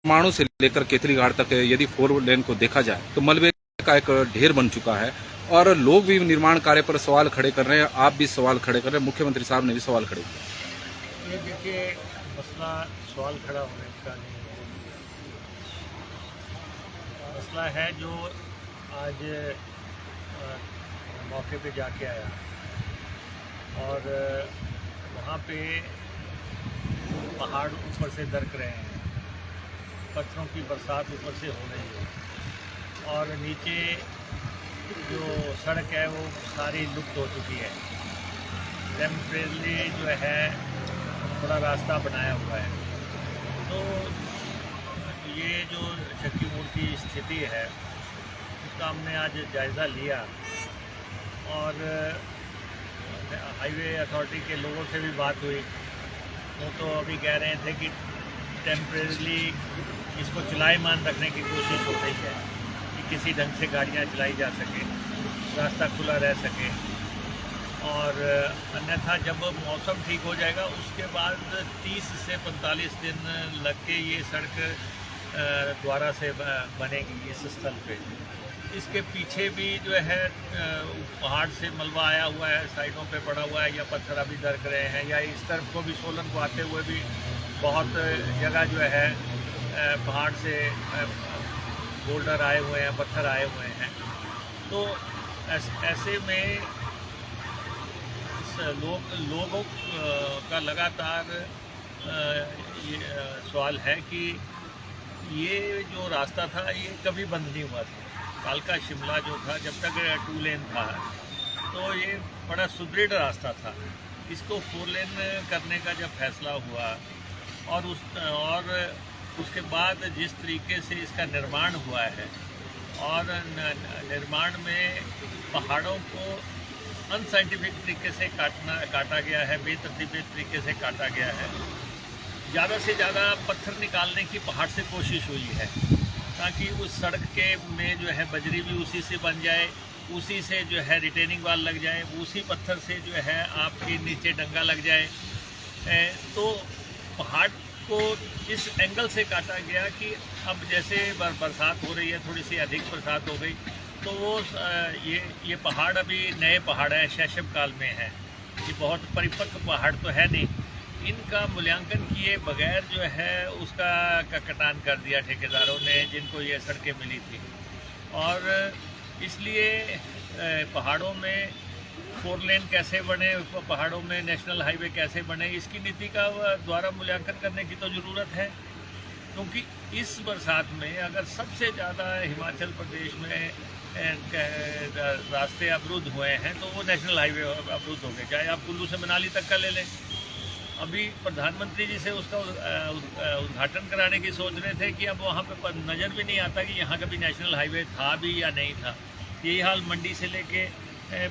माणू से लेकर केतली घाट तक यदि 4 लेन को देखा जाए तो मलबे का एक ढेर बन चुका है और लोग भी निर्माण कार्य पर सवाल खड़े कर रहे हैं। आप भी सवाल खड़े कर रहे हैं, मुख्यमंत्री साहब ने भी सवाल खड़े किया। ये देखिए, मसला सवाल खड़ा होने का नहीं है। मसला है जो आज मौके पे जाके आया और वहाँ पे पहाड़ ऊपर से दरक रहे हैं, पत्थरों की बरसात ऊपर से हो रही है और नीचे जो सड़क है वो सारी लुप्त हो चुकी है। टेम्परेरी जो है थोड़ा रास्ता बनाया हुआ है। तो ये जो चक्की मोड़ की स्थिति है उसका हमने आज जायज़ा लिया और हाईवे अथॉरिटी के लोगों से भी बात हुई। वो तो अभी कह रहे थे कि टेम्परेरी इसको चलाएमान रखने की कोशिश हो रही है कि किसी ढंग से गाड़ियाँ चलाई जा सके, रास्ता खुला रह सके। और अन्यथा जब मौसम ठीक हो जाएगा उसके बाद 30 से 45 दिन लग के ये सड़क दोबारा से बनेगी इस स्थल पे। इसके पीछे भी जो है पहाड़ से मलबा आया हुआ है, साइडों पे पड़ा हुआ है या पत्थर अभी दरक रहे हैं, या इस तरफ को भी सोलन को आते हुए भी बहुत जगह जो है पहाड़ से बोल्डर आए हुए हैं, पत्थर आए हुए हैं। तो ऐसे में लोगों का लगातार ये सवाल है कि ये जो रास्ता था ये कभी बंद नहीं हुआ था। कालका शिमला जो था जब तक 2 लेन था तो ये बड़ा सुदृढ़ रास्ता था। इसको 4 लेन करने का जब फैसला हुआ और उसके बाद जिस तरीके से इसका निर्माण हुआ है और निर्माण में पहाड़ों को अनसाइंटिफिक तरीके से काटा गया है, बेतरतीबी तरीके से काटा गया है। ज़्यादा से ज़्यादा पत्थर निकालने की पहाड़ से कोशिश हुई है ताकि उस सड़क के में जो है बजरी भी उसी से बन जाए, उसी से जो है रिटेनिंग वाल लग जाए, उसी पत्थर से जो है आपके नीचे डंगा लग जाए। तो पहाड़ को इस एंगल से काटा गया कि अब जैसे बरसात हो रही है, थोड़ी सी अधिक बरसात हो गई तो वो ये पहाड़ अभी नए पहाड़ हैं, शैशव काल में है। ये बहुत परिपक्व पहाड़ तो है नहीं। इनका मूल्यांकन किए बगैर जो है उसका कटान कर दिया ठेकेदारों ने जिनको ये सड़कें मिली थी। और इसलिए पहाड़ों में 4 लेन कैसे बने, पहाड़ों में नेशनल हाईवे कैसे बने, इसकी नीति का द्वारा मूल्यांकन करने की तो ज़रूरत है। क्योंकि इस बरसात में अगर सबसे ज़्यादा हिमाचल प्रदेश में रास्ते अवरुद्ध हुए हैं तो वो नेशनल हाईवे अवरुद्ध हो गए, चाहे आप कुल्लू से मनाली तक का ले लें। अभी प्रधानमंत्री जी से उसका उद्घाटन कराने की सोच रहे थे कि अब वहाँ पे नज़र भी नहीं आता कि यहाँ कभी नेशनल हाईवे था भी या नहीं था। यही हाल मंडी से लेके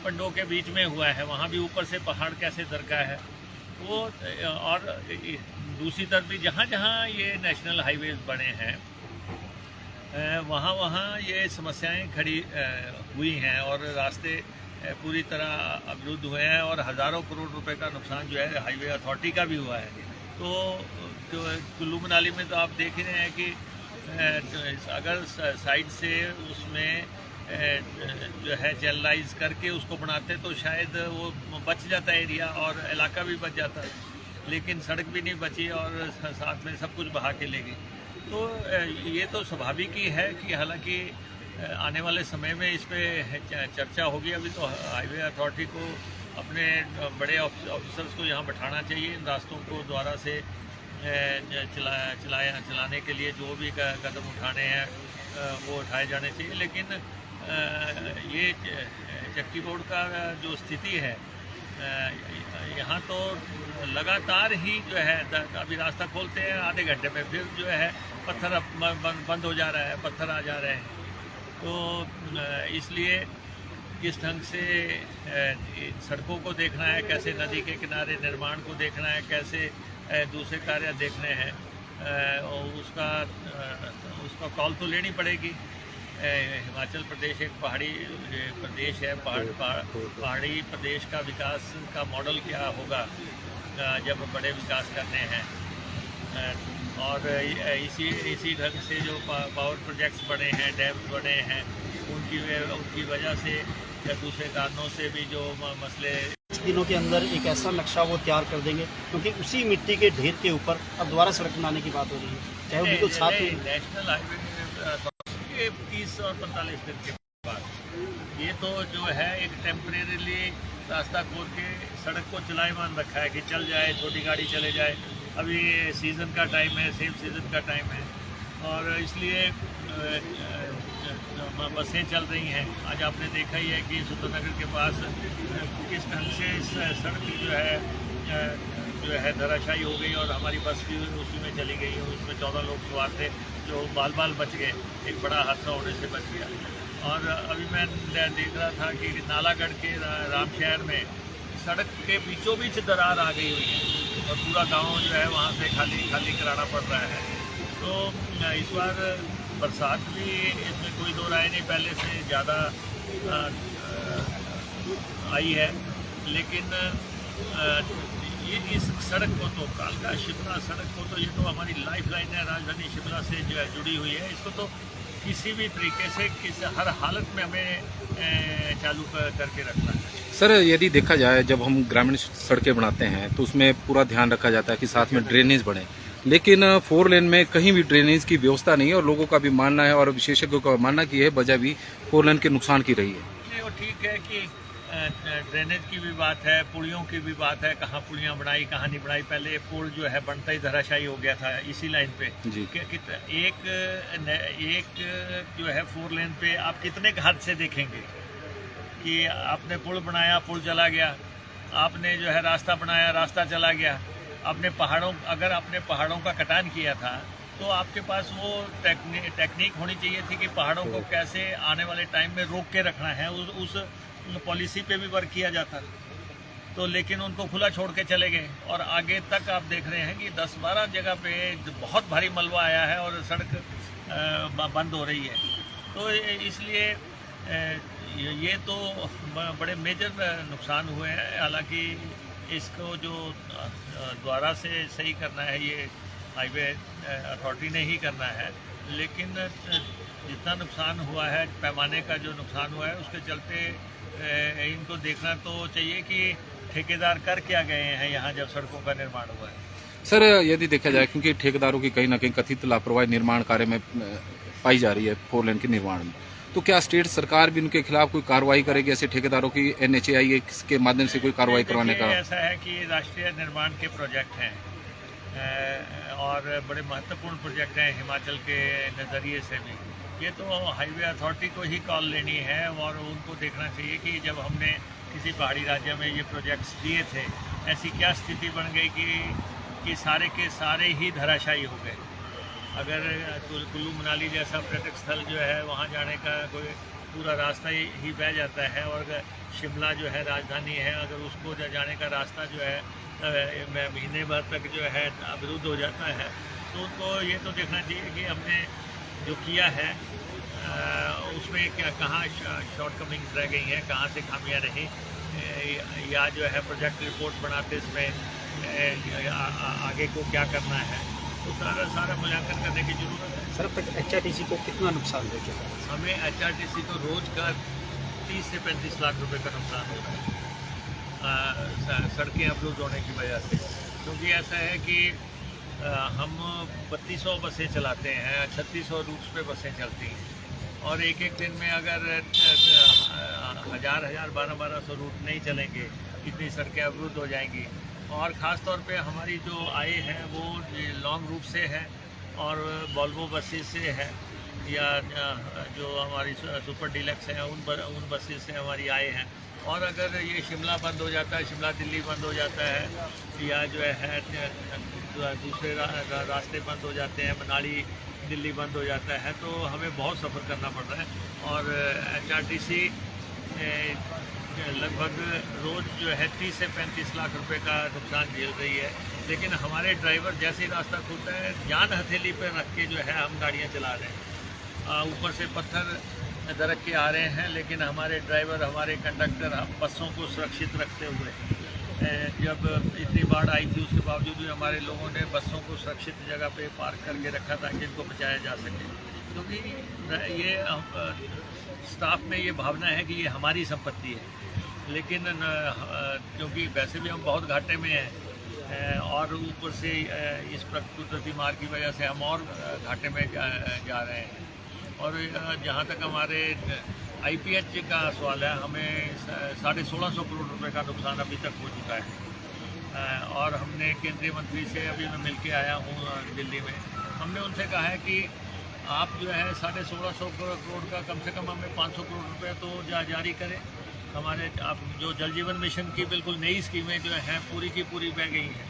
पंडों के बीच में हुआ है, वहाँ भी ऊपर से पहाड़ कैसे दरका है वो। और दूसरी तरफ भी जहाँ जहाँ ये नेशनल हाईवेज बने हैं वहाँ ये समस्याएं खड़ी हुई हैं और रास्ते पूरी तरह अवरुद्ध हुए हैं और हज़ारों करोड़ रुपए का नुकसान जो है हाईवे अथॉरिटी का भी हुआ है। तो कुल्लू मनाली में तो आप देख रहे हैं कि अगर साइड से उसमें जो है चैनलाइज करके उसको बनाते तो शायद वो बच जाता एरिया और इलाका भी बच जाता, लेकिन सड़क भी नहीं बची और साथ में सब कुछ बहा के ले गई। तो ये तो स्वाभाविक ही है कि हालांकि आने वाले समय में इस पर चर्चा होगी। अभी तो हाईवे अथॉरिटी को अपने बड़े ऑफिसर्स को यहाँ बैठाना चाहिए, इन रास्तों को दोबारा से चलाने के लिए जो भी कदम उठाने हैं वो उठाए जाने चाहिए। लेकिन ये चक्की बोर्ड का जो स्थिति है यहाँ तो लगातार ही जो है अभी रास्ता खोलते हैं आधे घंटे में फिर जो है पत्थर बंद हो जा रहा है, पत्थर आ जा रहे हैं। तो इसलिए किस ढंग से सड़कों को देखना है, कैसे नदी के किनारे निर्माण को देखना है, कैसे दूसरे कार्य देखने हैं, और उसका कॉल तो लेनी पड़ेगी। हिमाचल प्रदेश एक पहाड़ी प्रदेश है। पहाड़ी प्रदेश का विकास का मॉडल क्या होगा जब बड़े विकास करने हैं। और इसी ढंग से जो पावर प्रोजेक्ट्स बने हैं, डैम्स बने हैं, उनकी वजह से या दूसरे कारणों से भी जो मसले कुछ दिनों के अंदर एक ऐसा नक्शा वो तैयार कर देंगे, क्योंकि उसी मिट्टी के ढेर के ऊपर अब दोबारा सड़क बनाने की बात हो रही है, चाहे वो बिल्कुल साथ में। नेशनल हाईवे 30 और 45 दिन के बाद ये तो जो है एक टेम्परेरीली रास्ता खोल के सड़क को चलायमान रखा है कि चल जाए, छोटी गाड़ी चले जाए। अभी सीज़न का टाइम है, सेम सीज़न का टाइम है, और इसलिए बसें चल रही हैं। आज आपने देखा ही है कि सुल्ताननगर के पास किस ढंग से इस सड़क जो है धराशायी हो गई, और हमारी बस भी उसी में चली गई। उसमें 14 लोग सवार थे जो बाल बच गए, एक बड़ा हादसा होने से बच गया। और अभी मैं देख रहा था कि नालागढ़ के रामशहर में सड़क के बीचों बीच दरार आ गई हुई है, और पूरा गांव जो है वहाँ से खाली कराना पड़ रहा है। तो इस बार बरसात भी, इसमें कोई दो राय नहीं, पहले से ज़्यादा आई है, लेकिन ये इस सड़क को तो, कालका शिमला सड़क को तो, ये तो हमारी लाइफ लाइन है, राजधानी शिमला से जो है जुड़ी हुई है। इसको तो किसी भी तरीके से हर हालत में हमें चालू करके रखना है। सर, यदि देखा जाए जब हम ग्रामीण सड़कें बनाते हैं तो उसमें पूरा ध्यान रखा जाता है कि साथ में ड्रेनेज बने, लेकिन 4 लेन में कहीं भी ड्रेनेज की व्यवस्था नहीं है, और लोगों का भी मानना है और विशेषज्ञों का मानना कि यह वजह भी 4 लेन के नुकसान की रही है। नहीं, वो ठीक है कि ड्रेनेज की भी बात है, पुलियों की भी बात है, कहाँ पुलियाँ बनाई कहाँ नहीं बनाई। पहले पुल जो है बनता ही धराशायी हो गया था इसी लाइन पे जी। एक जो है 4 लेन पे आप कितने हादसे देखेंगे कि आपने पुल बनाया, पुल चला गया, आपने जो है रास्ता बनाया, रास्ता चला गया, अगर आपने पहाड़ों का कटान किया था तो आपके पास वो टेक्निक होनी चाहिए थी कि पहाड़ों को कैसे आने वाले टाइम में रोक के रखना है। उस पॉलिसी पे भी वर्क किया जाता, तो लेकिन उनको खुला छोड़ के चले गए, और आगे तक आप देख रहे हैं कि 10-12 जगह पे बहुत भारी मलबा आया है और सड़क बंद हो रही है। तो इसलिए ये तो बड़े मेजर नुकसान हुए हैं। हालांकि इसको जो द्वारा से सही करना है, ये हाईवे अथॉरिटी ने ही करना है, लेकिन जितना नुकसान हुआ है, पैमाने का जो नुकसान हुआ है, उसके चलते इनको देखना तो चाहिए कि ठेकेदार कर क्या गए हैं यहाँ जब सड़कों का निर्माण हुआ है। सर, यदि देखा जाए क्योंकि ठेकेदारों की कहीं ना कहीं कथित लापरवाही निर्माण कार्य में पाई जा रही है 4 लेन के निर्माण में, तो क्या स्टेट सरकार भी उनके खिलाफ कोई कार्रवाई करेगी ऐसे ठेकेदारों की, NHAI के माध्यम से कोई कार्रवाई करवाने का? ऐसा है कि राष्ट्रीय निर्माण के प्रोजेक्ट हैं और बड़े महत्वपूर्ण प्रोजेक्ट हैं हिमाचल के नज़रिए से भी। ये तो हाईवे अथॉरिटी को ही कॉल लेनी है, और उनको देखना चाहिए कि जब हमने किसी पहाड़ी राज्य में ये प्रोजेक्ट्स दिए थे, ऐसी क्या स्थिति बन गई कि सारे के सारे ही धराशायी हो गए। अगर कुल्लू मनाली जैसा पर्यटक स्थल जो है, वहाँ जाने का कोई पूरा रास्ता ही बह जाता है, और अगर शिमला जो है राजधानी है, अगर उसको जाने का रास्ता जो है महीने भर तक जो है अवरुद्ध हो जाता है, तो उनको ये तो देखना चाहिए कि हमने जो किया है उसमें कहाँ शॉर्टकमिंग्स रह गई हैं, कहाँ से खामियां रही, या जो है प्रोजेक्ट रिपोर्ट बनाते इसमें आगे को क्या करना है, तो सारा मूल्यांकन करने की ज़रूरत है। सर, अब तक HRTC को कितना नुकसान हो चुका है? हमें HRTC को रोज का 30 से 35 लाख रुपए का नुकसान हो रहा है सड़कें अवरुद्ध होने की वजह से। क्योंकि ऐसा है कि हम 3200 बसें चलाते हैं, 3600 रूट्स पे बसें चलती हैं, और एक दिन में अगर 1000 1200 रूट नहीं चलेंगे, इतनी सड़कें अवरुद्ध हो जाएंगी। और ख़ास तौर पे हमारी जो आय है वो लॉन्ग रूट से है, और वॉल्वो बसेस से है, या जो हमारी सुपर डीलक्स हैं उन बसेस से हमारी आय है। और अगर ये शिमला बंद हो जाता है, शिमला दिल्ली बंद हो जाता है, या जो है दूसरे रास्ते बंद हो जाते हैं, मनाली दिल्ली बंद हो जाता है, तो हमें बहुत सफ़र करना पड़ रहा है। और HRTC लगभग रोज़ जो है 30 से 35 लाख रुपए का नुकसान झेल रही है। लेकिन हमारे ड्राइवर जैसे ही रास्ता खुलता है, जान हथेली पर रख के जो है हम गाड़ियाँ चला रहे हैं। ऊपर से पत्थर दरक के आ रहे हैं, लेकिन हमारे ड्राइवर, हमारे कंडक्टर, हम बसों को सुरक्षित रखते हुए जब इतनी बाढ़ आई थी उसके बावजूद भी हमारे लोगों ने बसों को सुरक्षित जगह पे पार्क करके रखा ताकि इनको बचाया जा सके, क्योंकि ये स्टाफ में ये भावना है कि ये हमारी संपत्ति है। लेकिन क्योंकि वैसे भी हम बहुत घाटे में हैं और ऊपर से इस प्रकृति मार की वजह से हम और घाटे में जा रहे हैं। और जहाँ तक हमारे IPH का सवाल है, हमें 1650 करोड़ रुपए का नुकसान अभी तक हो चुका है। और हमने केंद्रीय मंत्री से अभी मैं मिल के आया हूँ दिल्ली में, हमने उनसे कहा है कि आप जो है 1650 करोड़ का कम से कम हमें 500 करोड़ रुपए तो जारी करें। हमारे आप जो जल जीवन मिशन की बिल्कुल नई स्कीमें जो हैं पूरी की पूरी बह गई हैं,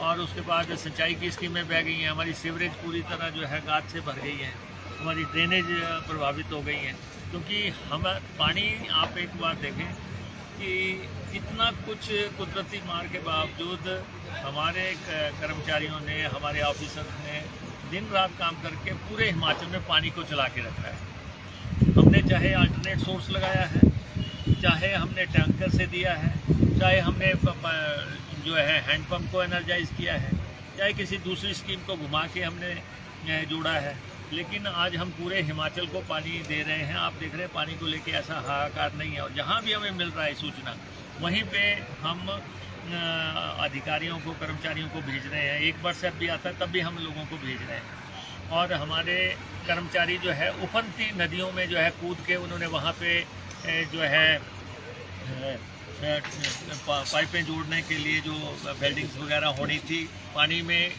और उसके बाद सिंचाई की स्कीमें बह गई हैं, हमारी सीवरेज पूरी तरह जो है गाद से भर गई है, हमारी ड्रेनेज प्रभावित हो गई हैं। क्योंकि हम पानी, आप एक बार देखें कि इतना कुछ कुदरती मार के बावजूद हमारे कर्मचारियों ने, हमारे ऑफिसर्स ने दिन रात काम करके पूरे हिमाचल में पानी को चला के रखा है। हमने चाहे अल्टरनेट सोर्स लगाया है, चाहे हमने टैंकर से दिया है, चाहे हमने जो है हैंडपम्प को एनर्जाइज किया है, चाहे किसी दूसरी स्कीम को घुमा के हमने जोड़ा है, लेकिन आज हम पूरे हिमाचल को पानी दे रहे हैं। आप देख रहे हैं पानी को लेके ऐसा हाहाकार नहीं है, और जहाँ भी हमें मिल रहा है सूचना, वहीं पे हम अधिकारियों को, कर्मचारियों को भेज रहे हैं। एक व्हाट्सएप भी आता है तब भी हम लोगों को भेज रहे हैं। और हमारे कर्मचारी जो है उफनती नदियों में जो है कूद के उन्होंने वहाँ पे जो है पाइपें जोड़ने के लिए जो वेल्डिंग्स वगैरह होनी थी, पानी में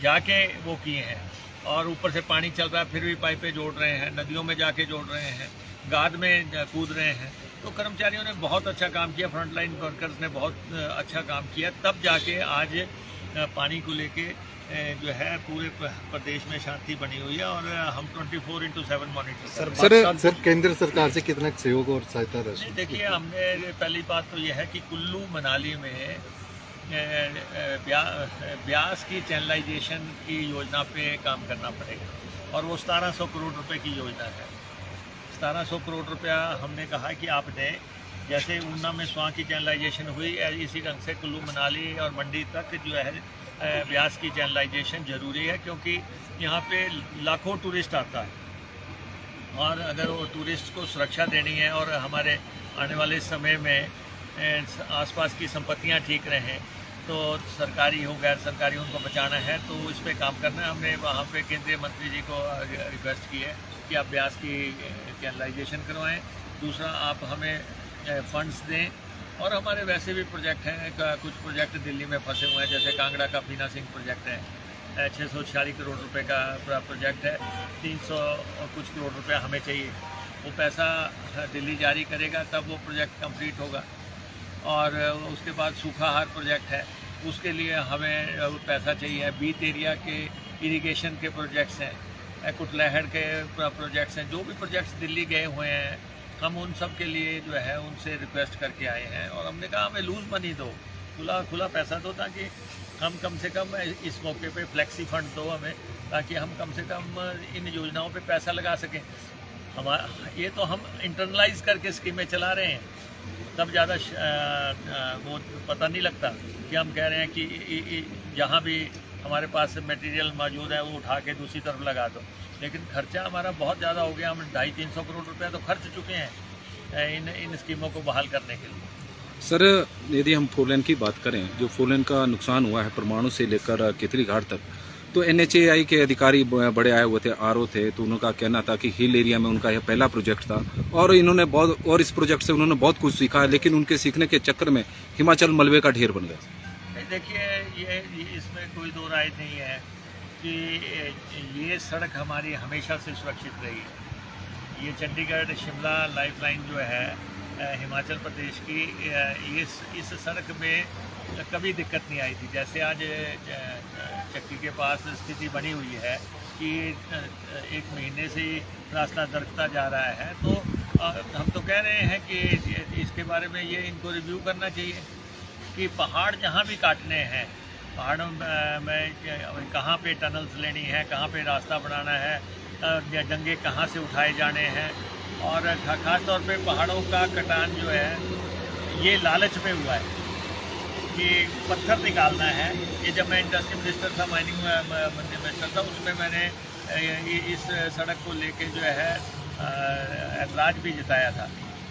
जाके वो किए हैं। और ऊपर से पानी चल रहा है फिर भी पाइपें जोड़ रहे हैं, नदियों में जाके जोड़ रहे हैं, गाद में कूद रहे हैं। तो कर्मचारियों ने बहुत अच्छा काम किया, फ्रंटलाइन वर्कर्स ने बहुत अच्छा काम किया, तब जाके आज पानी को लेके जो है पूरे प्रदेश में शांति बनी हुई है। और हम 24/7 मॉनिटर सर केंद्र सरकार से कितना सहयोग और सहायता रही? देखिए, हमने पहली बात तो यह है कि कुल्लू मनाली में ब्यास की चैनलाइजेशन की योजना पे काम करना पड़ेगा, और वो 1700 करोड़ रुपए की योजना है। 1700 करोड़ रुपया हमने कहा कि आप दें, जैसे ऊना में स्वां की चैनलाइजेशन हुई, इसी ढंग से कुल्लू मनाली और मंडी तक जो है ब्यास की चैनलाइजेशन ज़रूरी है, क्योंकि यहाँ पे लाखों टूरिस्ट आता है, और अगर वो टूरिस्ट को सुरक्षा देनी है और हमारे आने वाले समय में आसपास की संपत्तियाँ ठीक रहें, तो सरकारी हो गैर सरकारी उनको बचाना है, तो इस पे काम करना है। हमने वहाँ पे केंद्रीय मंत्री जी को रिक्वेस्ट की है कि आप ब्यास की चैनलाइजेशन करवाएं। दूसरा, आप हमें फंड्स दें, और हमारे वैसे भी प्रोजेक्ट हैं, कुछ प्रोजेक्ट दिल्ली में फंसे हुए हैं, जैसे कांगड़ा का फीना सिंह प्रोजेक्ट है, 646 करोड़ रुपए का प्रोजेक्ट है, 300 कुछ करोड़ रुपया हमें चाहिए। वो पैसा दिल्ली जारी करेगा तब वो प्रोजेक्ट कंप्लीट होगा। और उसके बाद सूखाहार प्रोजेक्ट है, उसके लिए हमें पैसा चाहिए। बीत एरिया के इरिगेशन के प्रोजेक्ट्स हैं, कुटलहड़ के प्रोजेक्ट्स हैं, जो भी प्रोजेक्ट्स दिल्ली गए हुए हैं, हम उन सब के लिए जो है उनसे रिक्वेस्ट करके आए हैं। और हमने कहा हमें लूज़ मनी दो, खुला पैसा दो, ताकि हम कम से कम इस मौके पे फ्लेक्सी फंड दो हमें, ताकि हम कम से कम इन योजनाओं पे पैसा लगा सकें। ये तो हम इंटरनलाइज करके स्कीमें चला रहे हैं, तब ज़्यादा वो पता नहीं लगता कि हम कह रहे हैं कि जहाँ भी हमारे पास मटेरियल मौजूद है वो उठा के दूसरी तरफ लगा दो, लेकिन खर्चा हमारा बहुत ज़्यादा हो गया। हम 250-300 करोड़ रुपया तो खर्च चुके हैं इन स्कीमों को बहाल करने के लिए। सर, यदि हम फोर लेन की बात करें, जो फोर लेन का नुकसान हुआ है परमाणु से लेकर केतली घाट तक, तो NHAI के अधिकारी बड़े आए हुए थे, RO थे, तो उनका कहना था कि हिल एरिया में उनका यह पहला प्रोजेक्ट था, और इस प्रोजेक्ट से उन्होंने बहुत कुछ सीखा है, लेकिन उनके सीखने के चक्कर में हिमाचल मलबे का ढेर बन गया। देखिए, ये इसमें कोई दो राय नहीं है कि ये सड़क हमारी हमेशा से सुरक्षित रही है। ये चंडीगढ़ शिमला लाइफलाइन जो है हिमाचल प्रदेश की, इस सड़क में कभी दिक्कत नहीं आई थी। जैसे आज चक्की के पास स्थिति बनी हुई है कि 1 महीने से रास्ता दरकता जा रहा है, तो हम तो कह रहे हैं कि इसके बारे में ये इनको रिव्यू करना चाहिए कि पहाड़ जहाँ भी काटने हैं, पहाड़ों में कहाँ पे टनल्स लेनी है, कहाँ पे रास्ता बनाना है, डंगे कहाँ से उठाए जाने हैं। और ख़ास तौर पे पहाड़ों का कटान जो है ये लालच में हुआ है। कि पत्थर निकालना है। ये जब मैं इंडस्ट्री मिनिस्टर था, माइनिंग मिनिस्टर था, उसमें मैंने इस सड़क को लेके जो है ऐतराज़ भी जताया था।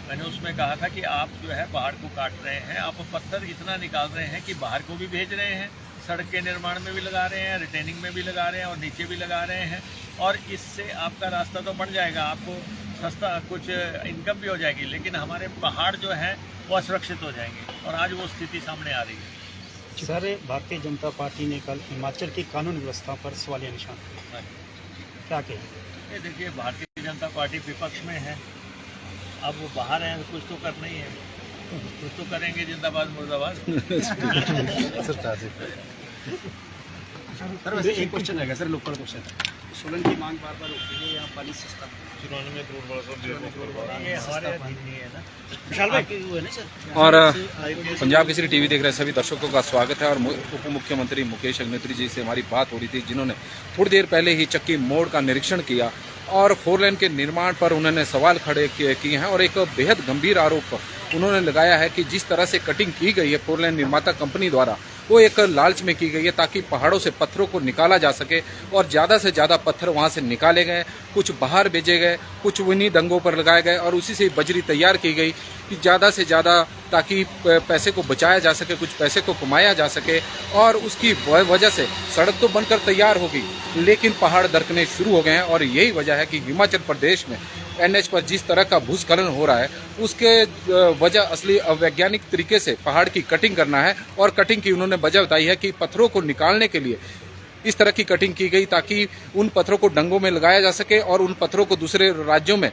मैंने उसमें कहा था कि आप जो है पहाड़ को काट रहे हैं, आप पत्थर इतना निकाल रहे हैं कि बाहर को भी भेज रहे हैं, सड़क के निर्माण में भी लगा रहे हैं, रिटेनिंग में भी लगा रहे हैं और नीचे भी लगा रहे हैं, और इससे आपका रास्ता तो बन जाएगा, आपको सस्ता कुछ इनकम भी हो जाएगी, लेकिन हमारे पहाड़ जो हैं वो असुरक्षित हो जाएंगे, और आज वो स्थिति सामने आ रही है। सर, भारतीय जनता पार्टी ने कल हिमाचल की कानून व्यवस्था पर सवालिया निशान किया। क्या कहेंगे? ये देखिए, भारतीय जनता पार्टी विपक्ष में है, अब वो बाहर हैं, कुछ तो करना ही है, कुछ तो करेंगे। जिंदाबाद मुर्दाबाद। सरकार से सर, वैसे एक क्वेश्चन है सर, लोकल क्वेश्चन। सोलन की मांग बार बार उठी है, यहाँ पानी सस्ता ये हमारे अधीन नहीं है ना। विशाल भाई की हुए ना सर। और पंजाब केसरी टीवी देख रहे सभी दर्शकों का स्वागत है। और उप मुख्यमंत्री मुकेश अग्निहोत्री जी से हमारी बात हो रही थी, जिन्होंने थोड़ी देर पहले ही चक्की मोड़ का निरीक्षण किया और 4 लेन के निर्माण पर उन्होंने सवाल खड़े किए हैं और एक बेहद गंभीर आरोप उन्होंने लगाया है कि जिस तरह से कटिंग की गई है 4 लेन निर्माता कंपनी द्वारा, वो एक लालच में की गई है ताकि पहाड़ों से पत्थरों को निकाला जा सके, और ज़्यादा से ज़्यादा पत्थर वहाँ से निकाले गए, कुछ बाहर भेजे गए, कुछ उन्हीं दंगों पर लगाए गए और उसी से बजरी तैयार की गई कि ज़्यादा से ज़्यादा ताकि पैसे को बचाया जा सके, कुछ पैसे को कमाया जा सके। और उसकी वजह से सड़क तो बनकर तैयार होगी, लेकिन पहाड़ दरकने शुरू हो गए हैं। और यही वजह है कि हिमाचल प्रदेश में NH पर जिस तरह का भूस्खलन हो रहा है, उसके वजह असली अवैज्ञानिक तरीके से पहाड़ की कटिंग करना है। और कटिंग की उन्होंने वजह बताई है कि पत्थरों को निकालने के लिए इस तरह की कटिंग की गई ताकि उन पत्थरों को डंगों में लगाया जा सके और उन पत्थरों को दूसरे राज्यों में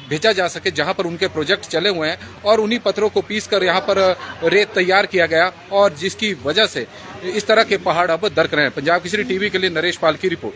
भेजा जा सके जहां पर उनके प्रोजेक्ट चले हुए हैं, और उन्हीं पत्थरों को पीस कर यहाँ पर रेत तैयार किया गया, और जिसकी वजह से इस तरह के पहाड़ अब दरक रहे हैं। पंजाब केसरी टीवी के लिए नरेश पाल की रिपोर्ट।